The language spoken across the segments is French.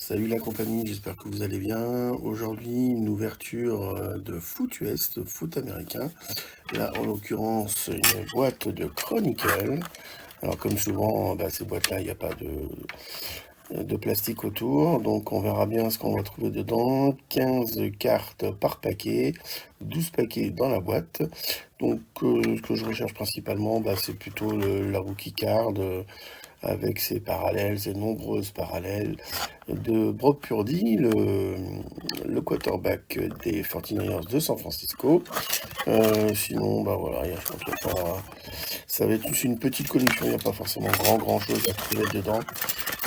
Salut la compagnie, j'espère que vous allez bien. Aujourd'hui, une ouverture de foot US, de foot américain. Là, en l'occurrence, une boîte de Chronicle. Alors, comme souvent, ces boîtes-là, il n'y a pas de plastique autour. Donc, on verra bien ce qu'on va trouver dedans. 15 cartes par paquet, 12 paquets dans la boîte. Donc, ce que je recherche principalement, c'est plutôt la rookie card. Avec ses parallèles, ses nombreuses parallèles de Brock Purdy, le quarterback des 49ers de San Francisco. Sinon, voilà, je crois qu'il y a pas... Ça va être tous une petite collection, il n'y a pas forcément grand chose à trouver dedans.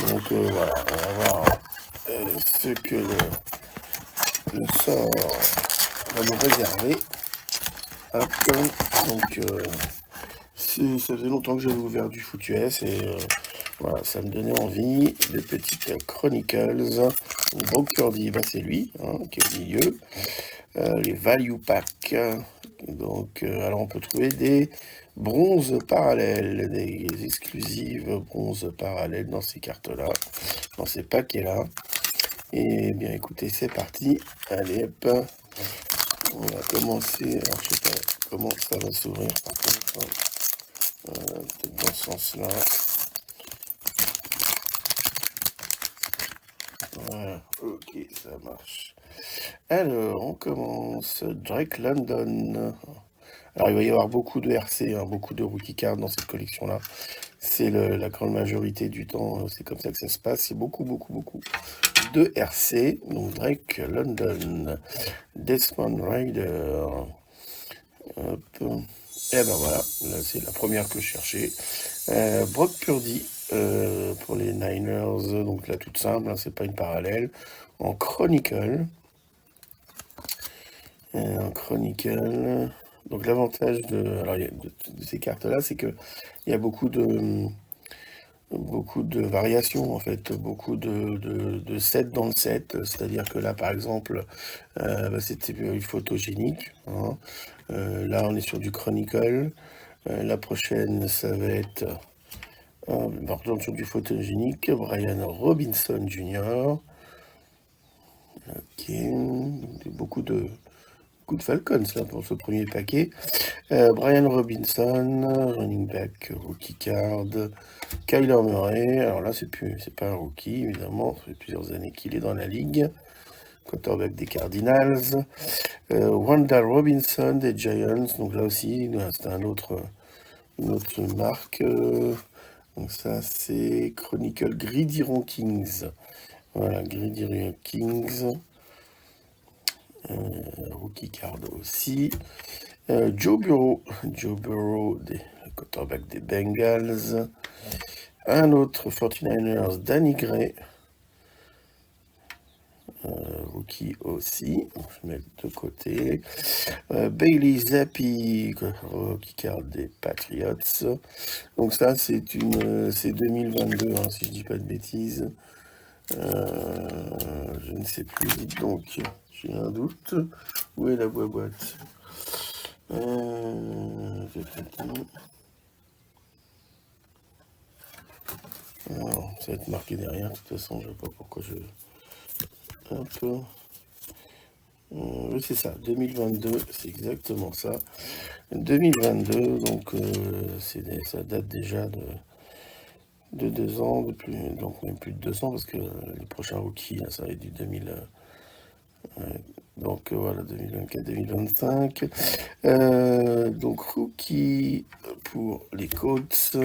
Donc voilà, on va voir ce que le sort va nous réserver. Hop, donc ça faisait longtemps que j'avais ouvert du foot US et voilà, ça me donnait envie. Des petites Chronicles. Brock Purdy, c'est lui qui est au milieu. Les Value Pack. Donc, alors on peut trouver des bronzes parallèles, des exclusives bronzes parallèles dans ces cartes-là, dans ces paquets-là. Et bien écoutez, c'est parti. Allez hop. On va commencer. Alors je sais pas comment ça va s'ouvrir par contre. Peut-être dans ce sens-là. Voilà, ok, ça marche. Alors, on commence. Drake London. Alors, il va y avoir beaucoup de RC, beaucoup de rookie cards dans cette collection-là. C'est la grande majorité du temps, c'est comme ça que ça se passe. C'est beaucoup de RC. Donc, Drake London. Desmond Rider. Hop. Et ben voilà, là c'est la première que je cherchais. Brock Purdy pour les Niners, donc là toute simple, c'est pas une parallèle. En Chronicle. Donc l'avantage de ces cartes-là, c'est que il y a beaucoup de variations en fait, beaucoup de sets dans le set. C'est-à-dire que là par exemple, c'était photogénique. Là on est sur du Chronicle. La prochaine ça va être par exemple sur du photogénique, Brian Robinson Jr. Ok, beaucoup de Falcons là pour ce premier paquet. Brian Robinson, running back, rookie card. Kyler Murray, alors là c'est pas un rookie évidemment, ça fait plusieurs années qu'il est dans la ligue. Quarterback des Cardinals. Wanda Robinson des Giants, donc là aussi c'est une autre marque. Donc ça c'est Chronicle Gridiron Kings. Voilà, Gridiron Kings. Rookie card aussi. Joe Burrow, des quarterbacks des Bengals. Un autre 49ers, Danny Gray. Rookie aussi, je mets de côté. Bailey Zappi, rookie card des Patriots. Donc ça c'est 2022, si je dis pas de bêtises. Je ne sais plus, donc j'ai un doute. Où est la boîte? Alors, ça va être marqué derrière, de toute façon, je ne sais pas pourquoi je... Un peu... Oui, c'est ça, 2022, c'est exactement ça. 2022, donc ça date déjà de 2 ans, donc même plus de 2 ans, parce que les prochains rookies, ça va être du 2000... donc voilà, 2024-2025. Donc rookie pour les Colts.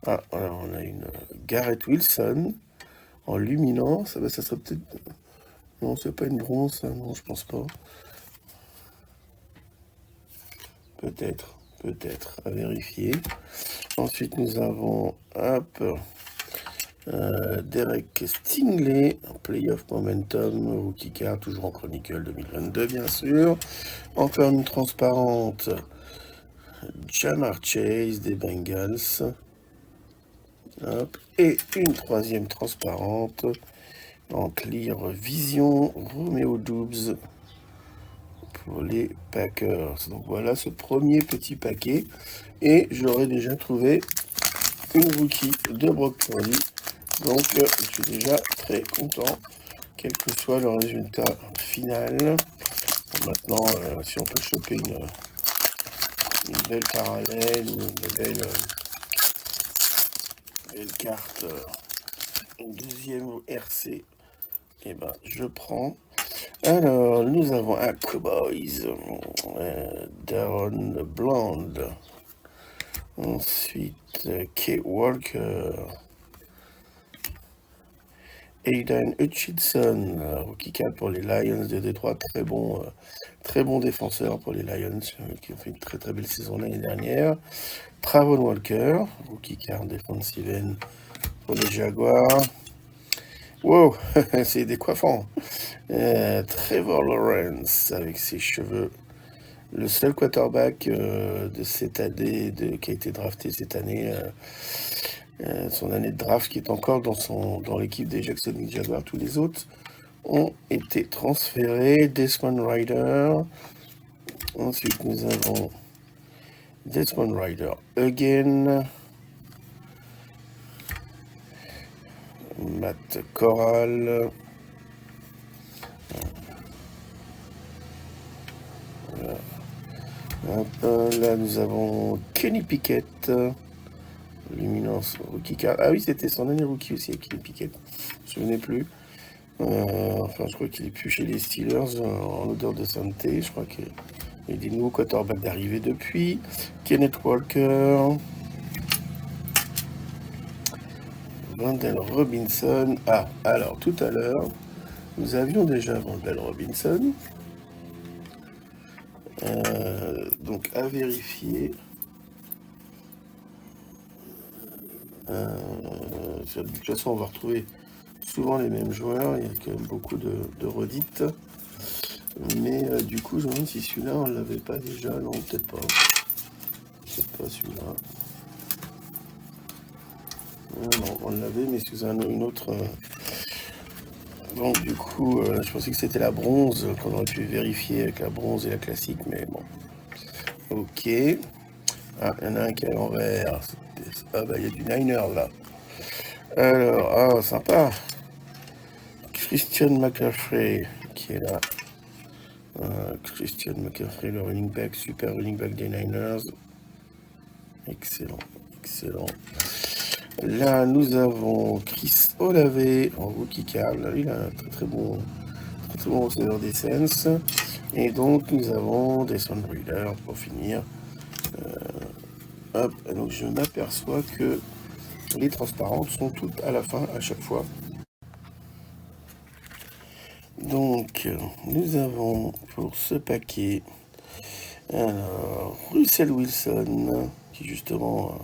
Ah, alors on a une Garrett Wilson en luminance. Ça serait peut-être... Non, c'est pas une bronze, ça. Non, je pense pas. Peut-être, à vérifier. Ensuite, nous avons, Derek Stingley, Playoff Momentum, Rookie Card, toujours en Chronicle 2022, bien sûr. Encore une transparente, Jamar Chase des Bengals. Hop. Et une troisième transparente, en Clear Vision, Romeo Doubs pour les Packers. Donc voilà ce premier petit paquet. Et j'aurais déjà trouvé une rookie de Brock Purdy. Donc je suis déjà très content. quel que soit le résultat final. Bon, maintenant, si on peut choper une belle parallèle ou une belle carte, une deuxième RC, et ben je prends. Alors, nous avons un Cowboys, Darren Blonde. Ensuite, Kate Walker. Aidan Hutchinson, rookie card pour les Lions de Détroit, très bon défenseur pour les Lions, qui ont fait une très belle saison l'année dernière. Travon Walker, rookie card defensive end pour les Jaguars. Wow, c'est décoiffant. Trevor Lawrence avec ses cheveux. Le seul quarterback de cette année, qui a été drafté cette année. Son année de draft qui est encore dans l'équipe des Jacksonville Jaguars. Tous les autres ont été transférés. Desmond Rider. Ensuite, nous avons Desmond Rider again. Matt Corral. Voilà. Là, nous avons Kenny Pickett. Luminance rookie card. Ah oui, c'était son année rookie aussi avec Kenny Pickett. Je me souvenais plus. Enfin, je crois qu'il est plus chez les Steelers en odeur de sainteté. Je crois qu'il y a des nouveaux quarterbacks d'arrivée depuis. Kenneth Walker. Vandal Robinson. Ah, alors tout à l'heure, nous avions déjà Vandal Robinson. Donc à vérifier. De toute façon, on va retrouver souvent les mêmes joueurs. Il y a quand même beaucoup de redites. Mais du coup, je me demande si celui-là, on l'avait pas déjà. Non, peut-être pas. Peut-être pas celui-là. Non, on l'avait, mais sous une autre. Donc, du coup, je pensais que c'était la bronze, qu'on aurait pu vérifier avec la bronze et la classique, mais bon. Ok. Ah, il y en a un qui est à l'envers. Ah, bah, il y a du Niner là. Alors, ah, sympa. Christian McCaffrey qui est là. Christian McCaffrey, le running back, super running back des Niners. Excellent, excellent. Là, nous avons Chris Olave en rookie card. Là, il a un très bon receveur des Saints. Et donc, nous avons Desmond Rider pour finir. Hop, donc je m'aperçois que les transparentes sont toutes à la fin, à chaque fois. Donc, nous avons pour ce paquet, alors, Russell Wilson, qui justement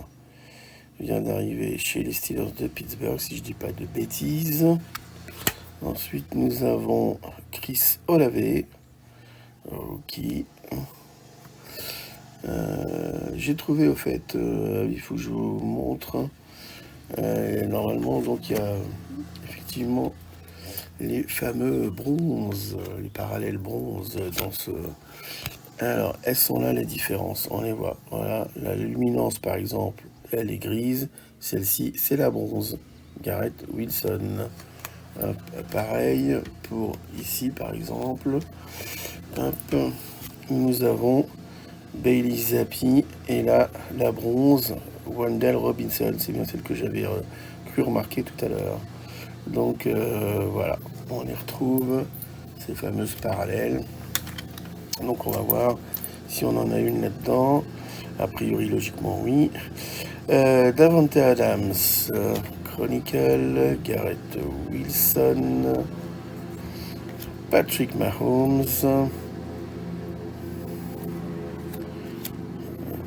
vient d'arriver chez les Steelers de Pittsburgh, si je dis pas de bêtises. Ensuite, nous avons Chris Olave, qui... j'ai trouvé au fait, il faut que je vous montre. Normalement, donc il y a effectivement les fameux bronzes, les parallèles bronzes dans ce. Alors, elles sont là les différences, on les voit. Voilà, la luminance par exemple, elle est grise. Celle-ci, c'est la bronze. Garrett Wilson. Hop, pareil pour ici par exemple. Hop, nous avons Bailey Zappi et là la bronze Wendell Robinson, c'est bien celle que j'avais cru remarquer tout à l'heure. Donc voilà, on y retrouve ces fameuses parallèles. Donc on va voir si on en a une là-dedans. A priori logiquement oui. Davante Adams, Chronicle, Garrett Wilson, Patrick Mahomes.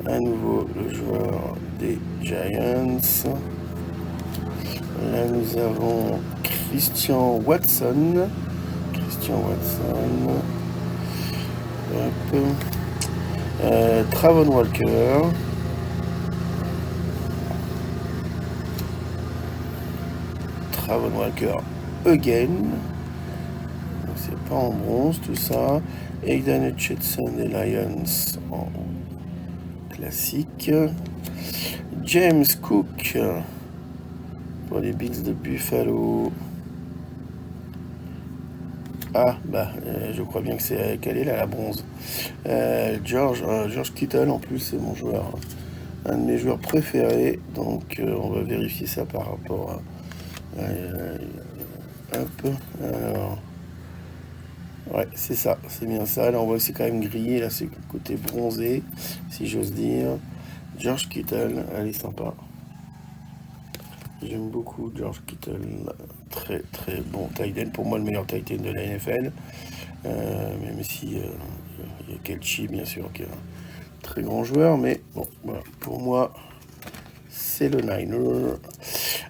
À nouveau le joueur des Giants. Là nous avons Christian Watson. Hop. Travon Walker. Travon Walker again. C'est pas en bronze tout ça. Aidan Hutchinson des Lions en classique. James Cook pour les Bills de Buffalo Ah, bah, je crois bien que c'est qu'elle est là, la bronze. George Kittle, en plus, c'est mon joueur, un de mes joueurs préférés. Donc, on va vérifier ça par rapport à... hop, alors... Ouais, c'est ça, c'est bien ça. Là, on voit que c'est quand même grillé. Là, c'est le côté bronzé, si j'ose dire. George Kittle, elle est sympa. J'aime beaucoup George Kittle. Très, très bon tight end. Pour moi, le meilleur tight end de la NFL. Même si il y a Kelchi, bien sûr, qui est un très grand joueur. Mais bon, voilà. Pour moi, c'est le Niner.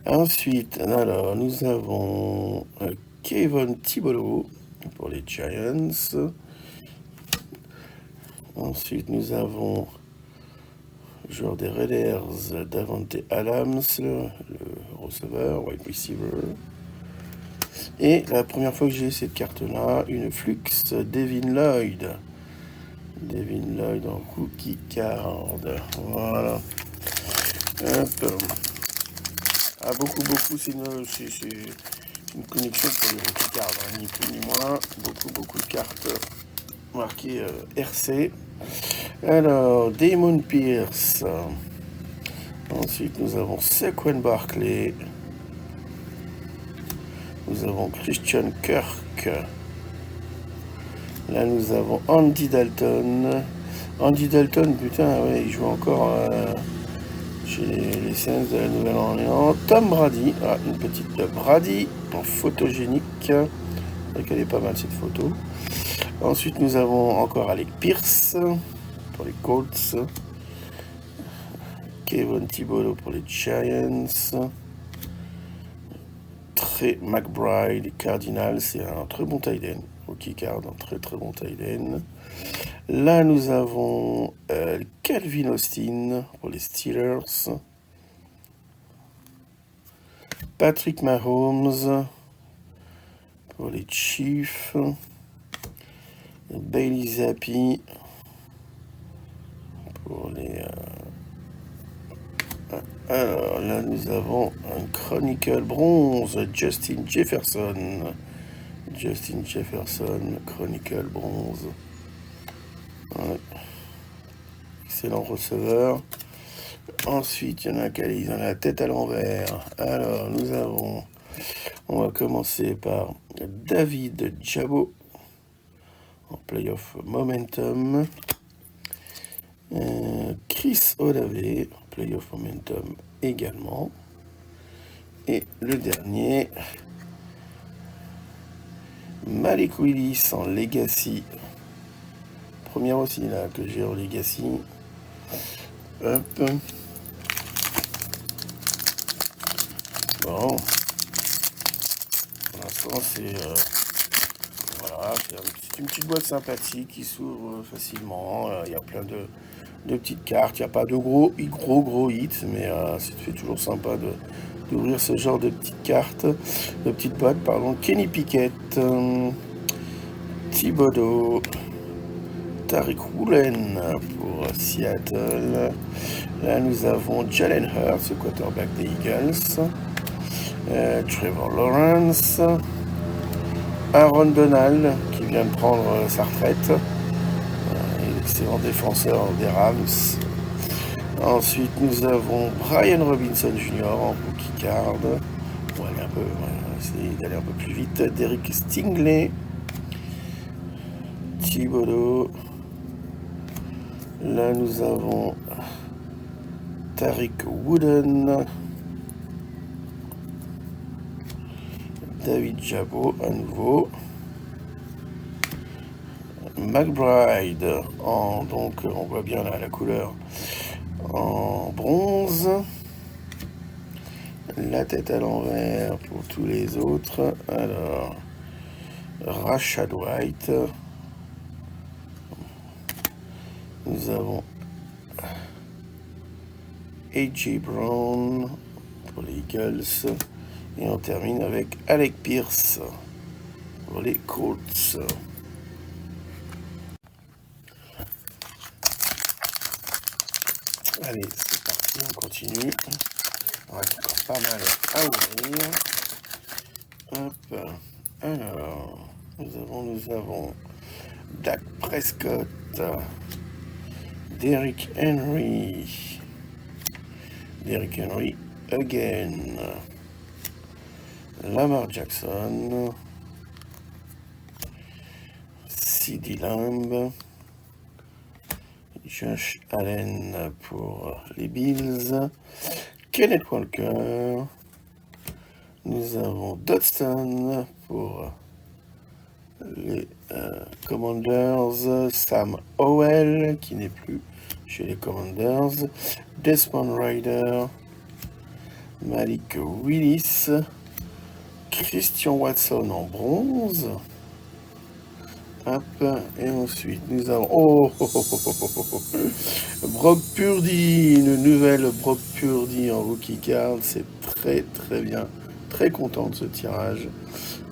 Ensuite, alors, nous avons Kevin Thibodeau pour les Giants. Ensuite, nous avons le joueur des Raiders, Davante Adams, le receveur, wide receiver. Et la première fois que j'ai cette carte-là, une Flux Devin Lloyd. Devin Lloyd en cookie card. Voilà. Hop. Ah, beaucoup, c'est une connexion pour les rookie cards, hein, ni plus ni moins. Beaucoup de cartes marquées RC. Alors, Damon Pierce. Ensuite, nous avons Saquon Barkley. Nous avons Christian Kirk. Là, nous avons Andy Dalton. Andy Dalton, putain, ouais, il joue encore chez les Saints de la Nouvelle-Orléans. Tom Brady. Ah, une petite Brady en photogénique. Elle est pas mal, cette photo. Ensuite, nous avons encore Alec Pierce pour les Colts. Kevin Thibodeau pour les Giants. Trey McBride, Cardinals, c'est un très bon tight end. Rookie card, un très bon tight end. Là, nous avons Calvin Austin pour les Steelers. Patrick Mahomes pour les Chiefs. Bailey Zappi pour les... Alors là, nous avons un Chronicle bronze, Justin Jefferson. Justin Jefferson, Chronicle bronze. Ouais. Excellent receveur. Ensuite, il y en a ils ont la tête à l'envers. Alors, nous avons... On va commencer par David Jabo en playoff momentum. Chris Olave, playoff momentum également. Et le dernier, Malik Willis en legacy. Première aussi là que j'ai en legacy. Hop. Bon. Pour l'instant, c'est voilà, c'est une petite boîte sympathique qui s'ouvre facilement. Il y a plein de petites cartes. Il n'y a pas de gros hits, mais c'est toujours sympa d'ouvrir ce genre de petites cartes, de petites boîtes, pardon. Kenny Pickett, Thibodeau, Tariq Woolen pour Seattle. Là, nous avons Jalen Hurts, le quarterback des Eagles. Trevor Lawrence. Aaron Donald, qui vient de prendre sa retraite. Excellent défenseur des Rams. Ensuite, nous avons Brian Robinson Jr. en rookie card. On va essayer d'aller un peu plus vite. Derek Stingley. Thibodeau. Là, nous avons Tariq Wooden. David Jabo à nouveau. McBride donc on voit bien là la couleur en bronze. La tête à l'envers pour tous les autres. Alors, Rashad White. Nous avons A.J. Brown pour les Eagles. Et on termine avec Alec Pierce pour les Colts. Allez, c'est parti, on continue. On reste encore pas mal à ouvrir. Hop, alors... Nous avons Dak Prescott, Derrick Henry, again, Lamar Jackson, CeeDee Lamb, Josh Allen pour les Bills, Kenneth Walker, nous avons Dodson pour les Commanders, Sam Howell qui n'est plus chez les Commanders, Desmond Ridder, Malik Willis, Christian Watson en bronze. Hop, et ensuite nous avons Brock Purdy, une nouvelle Brock Purdy en rookie card. C'est très bien, très content de ce tirage,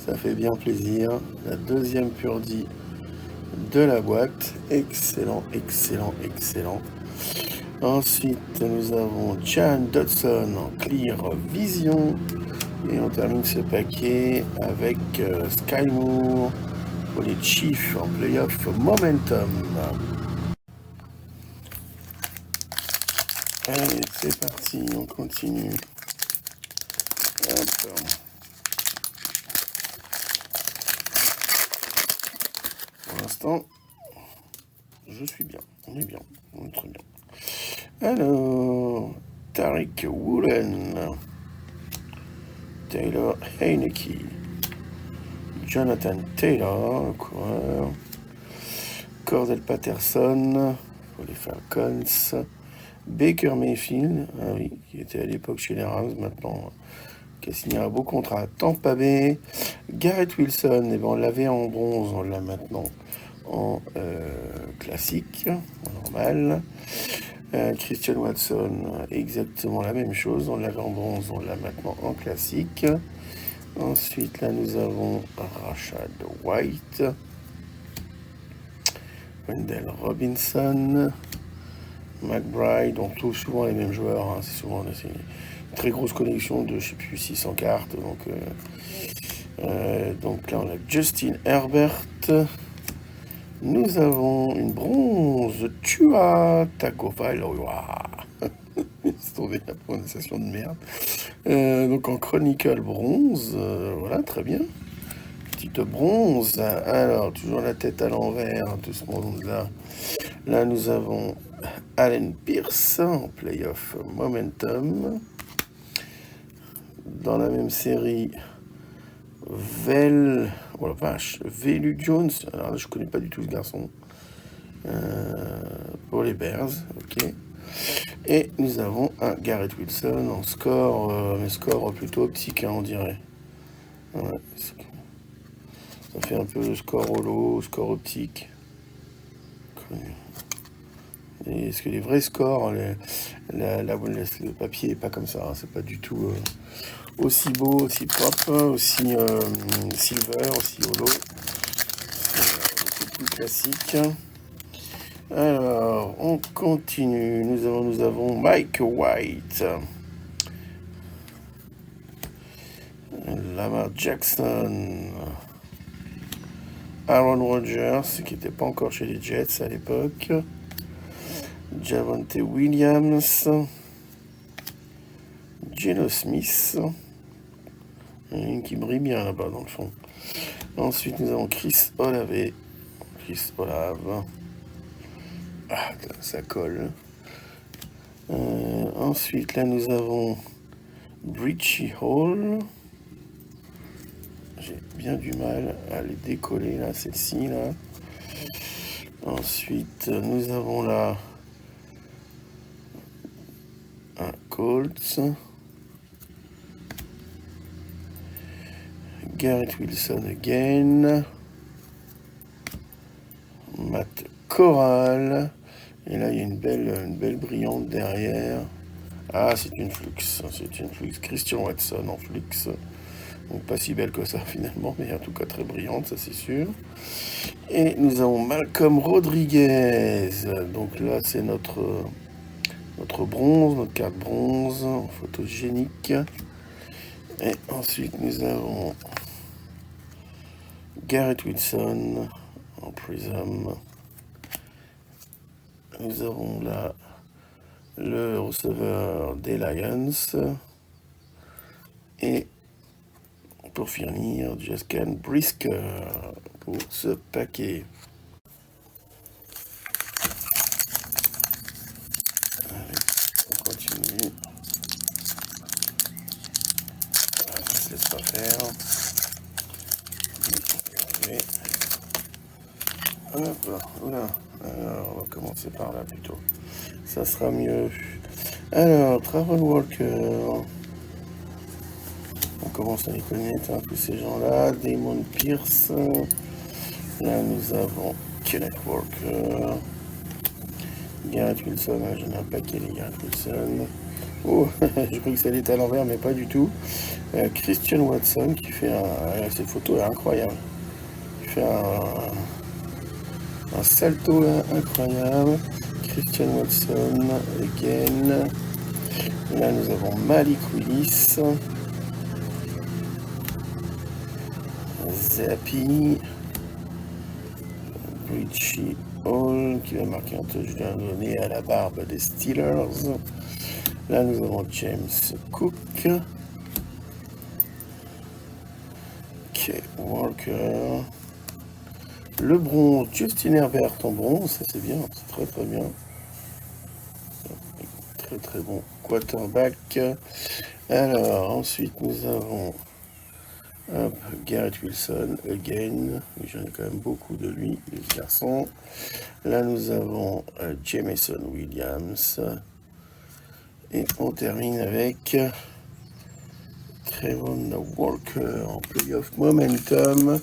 ça fait bien plaisir. La deuxième Purdy de la boîte, excellent. Ensuite nous avons Jan Dodson en clear vision, et on termine ce paquet avec Sky Moore pour les Chiefs en playoff momentum. Allez, c'est parti, on continue. Hop. Pour l'instant, je suis bien, on est très bien. Alors, Tariq Woolen, Taylor Heineke, Jonathan Taylor, coureur, Cordell Patterson pour les Falcons, Baker Mayfield, qui était à l'époque chez les Rams, maintenant qui a signé un beau contrat à Tampa Bay, Garrett Wilson, on l'avait en bronze, on l'a maintenant en classique, en normal. Christian Watson, exactement la même chose, on l'avait en bronze, on l'a maintenant en classique. Ensuite, là, nous avons Rashad White, Wendell Robinson, McBride, on trouve souvent les mêmes joueurs, c'est souvent une très grosse collection de, je sais plus, 600 cartes, donc là, on a Justin Herbert. Nous avons une bronze, Tua Tagovailoa. C'est tombé la prononciation de merde. Donc en Chronicle bronze, voilà, très bien. Petite bronze. Alors, toujours la tête à l'envers, tout ce monde-là. Là, nous avons Allen Pierce en playoff momentum. Dans la même série, Velu Jones. Alors là, je connais pas du tout ce garçon. Pour les Bears, ok. Et nous avons un Garrett Wilson en score, mais score plutôt optique, on dirait. Ouais, ça fait un peu score holo, score optique. Est-ce que les vrais scores, le papier n'est pas comme ça, c'est pas du tout aussi beau, aussi propre, aussi silver, aussi holo. C'est plus classique. Alors, on continue. Nous avons Mike White, Lamar Jackson, Aaron Rodgers, qui n'était pas encore chez les Jets à l'époque, Javonte Williams, Geno Smith, une qui brille bien là-bas dans le fond. Ensuite, nous avons Chris Olave. Ah, ça colle. Ensuite, là, nous avons Richie Hall. J'ai bien du mal à les décoller, là, celle-ci, là. Ensuite, nous avons là un Colts. Garrett Wilson again. Matt Corral. Et là, il y a une belle brillante derrière. Ah, c'est une flux. Christian Watson en flux. Donc pas si belle que ça finalement, mais en tout cas très brillante, ça c'est sûr. Et nous avons Malcolm Rodriguez. Donc là, c'est notre bronze, notre carte bronze, photogénique. Et ensuite, nous avons Garrett Wilson en Prism. Nous avons là le receveur des Lions. Et pour finir, Jessica Brisker pour ce paquet. Allez, on continue. Ça se laisse pas faire. Hop là, oula. Alors, on va commencer par là plutôt. Ça sera mieux. Alors, Travel Walker. On commence à les connaître, hein, tous ces gens-là. Damon Pierce. Là, nous avons Kenneth Walker. Garrett Wilson. J'en ai un paquet, les Garrett Wilson. Oh, je crois que ça allait à l'envers, mais pas du tout. Christian Watson qui fait un... Cette photo est incroyable. Il fait un salto là, incroyable. Christian Watson, again. Là, nous avons Malik Willis. Zappi. Richie Hall qui va marquer un touchdown donné à la barbe des Steelers. Là, nous avons James Cook. Kay Walker. Le bronze, Justin Herbert en bronze, ça c'est bien, c'est très très bien. Très très bon quarterback. Alors, ensuite nous avons Garrett Wilson, again. J'en ai quand même beaucoup de lui, les garçons. Là, nous avons Jameson Williams. Et on termine avec Trevon Walker en playoff momentum.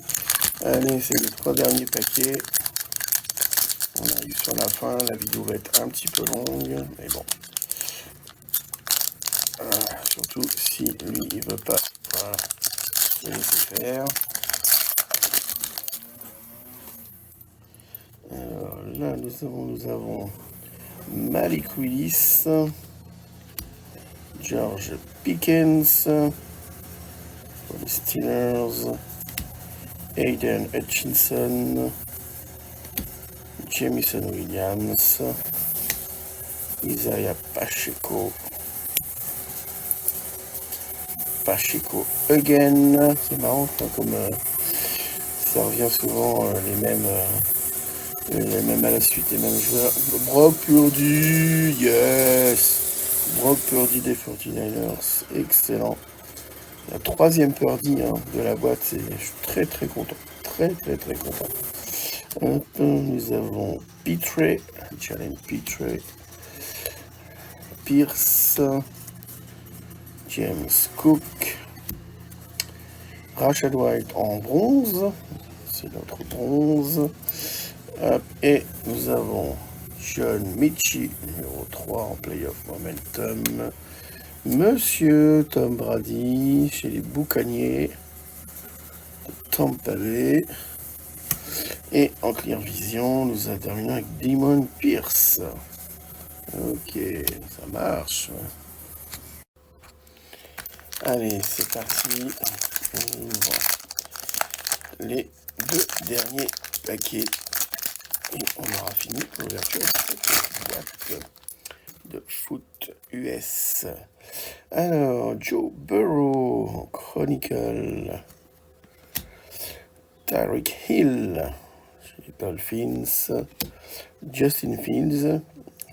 Allez, c'est les 3 derniers paquets. On arrive sur la fin. La vidéo va être un petit peu longue, mais bon. Surtout si lui, il veut pas. Voilà. Je vais laisser faire. Alors là, nous avons Malik Willis, George Pickens pour les Steelers, Aiden Hutchinson, Jameson Williams, Isaiah Pacheco again. C'est marrant comme ça revient souvent les mêmes à la suite, les mêmes joueurs. Brock Purdy, yes. Brock Purdy des 49ers, excellent. La 3e Purdy de la boîte, je suis très très content. Très très très content. Nous avons Pitre, Jalen Pitre, Pierce, James Cook, Rashad White en bronze, c'est notre bronze. Et nous avons John Michie, numéro 3 en playoff momentum. Monsieur Tom Brady chez les Boucaniers de Tampa Bay. Et en Clear Vision, nous avons terminé avec Damon Pierce. Ok, ça marche. Allez, c'est parti. On ouvre les 2 derniers paquets. Et on aura fini l'ouverture de cette boîte de foot US. Alors, Joe Burrow, Chronicle. Tyreek Hill, chez les Dolphins. Justin Fields,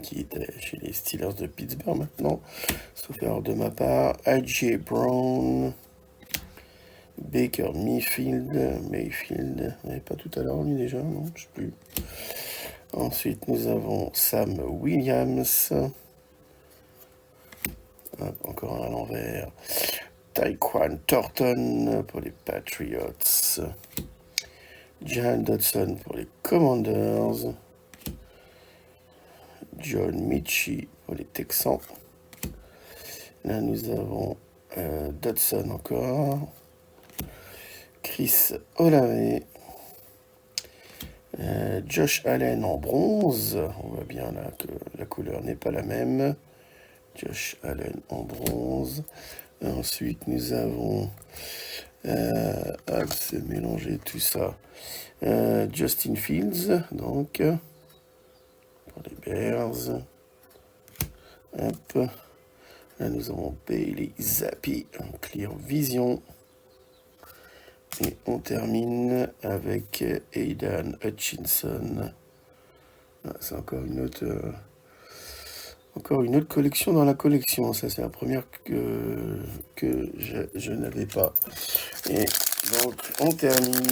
qui était chez les Steelers de Pittsburgh maintenant, sauf erreur de ma part. A.J. Brown. Baker Mayfield, on n'avait pas tout à l'heure lui déjà, non, je sais plus. Ensuite, nous avons Sam Williams. Hop, encore un à l'envers. Tyquan Thornton pour les Patriots. Jahan Dodson pour les Commanders. John Michie pour les Texans. Là, nous avons Dodson encore. Chris Olave. Josh Allen en bronze. On voit bien là que la couleur n'est pas la même. Josh Allen en bronze. Ensuite, nous avons Hop, c'est mélanger tout ça. Justin Fields, donc, pour les Bears. Hop. Là, nous avons Bailey Zappi en Clear Vision. Et on termine avec Aidan Hutchinson. Ah, c'est encore une autre collection dans la collection. Ça, c'est la première que je n'avais pas. Et donc, on termine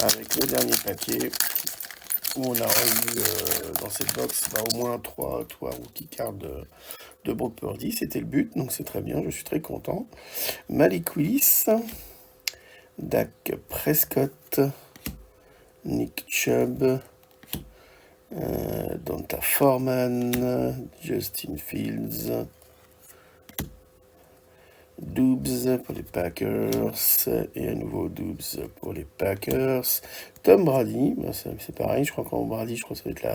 avec le dernier paquet où on a eu dans cette box au moins 3 rookie cards de Brock Purdy. C'était le but, donc c'est très bien, je suis très content. Malik Willis, Dak Prescott, Nick Chubb, Donta Foreman, Justin Fields, Doubs pour les Packers, et à nouveau Doubs pour les Packers. Tom Brady, ben c'est pareil, je crois qu'en Brady, ça va être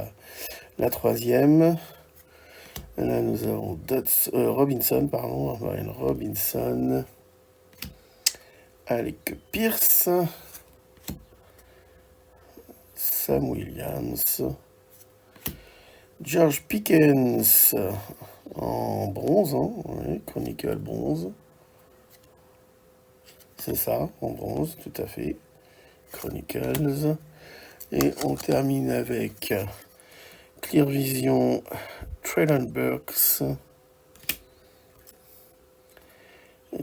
la troisième. Là, nous avons Robinson, Brian Robinson, Alec Pierce, Sam Williams, George Pickens en bronze, ouais, Chronicle bronze. C'est ça, en bronze, tout à fait. Chronicles. Et on termine avec Clear Vision, Traylon Burks,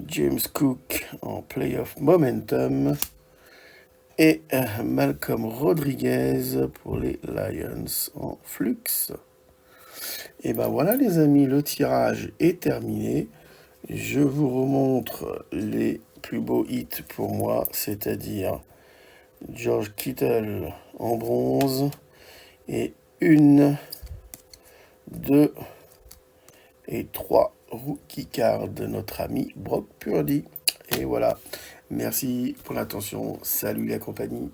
James Cook en Playoff Momentum et Malcolm Rodriguez pour les Lions en Flux. Et ben voilà les amis, le tirage est terminé. Je vous remontre les plus beaux hits pour moi, c'est-à-dire George Kittle en bronze et 1, 2 et 3 rookie cards de notre ami Brock Purdy. Et voilà, merci pour l'attention, salut la compagnie.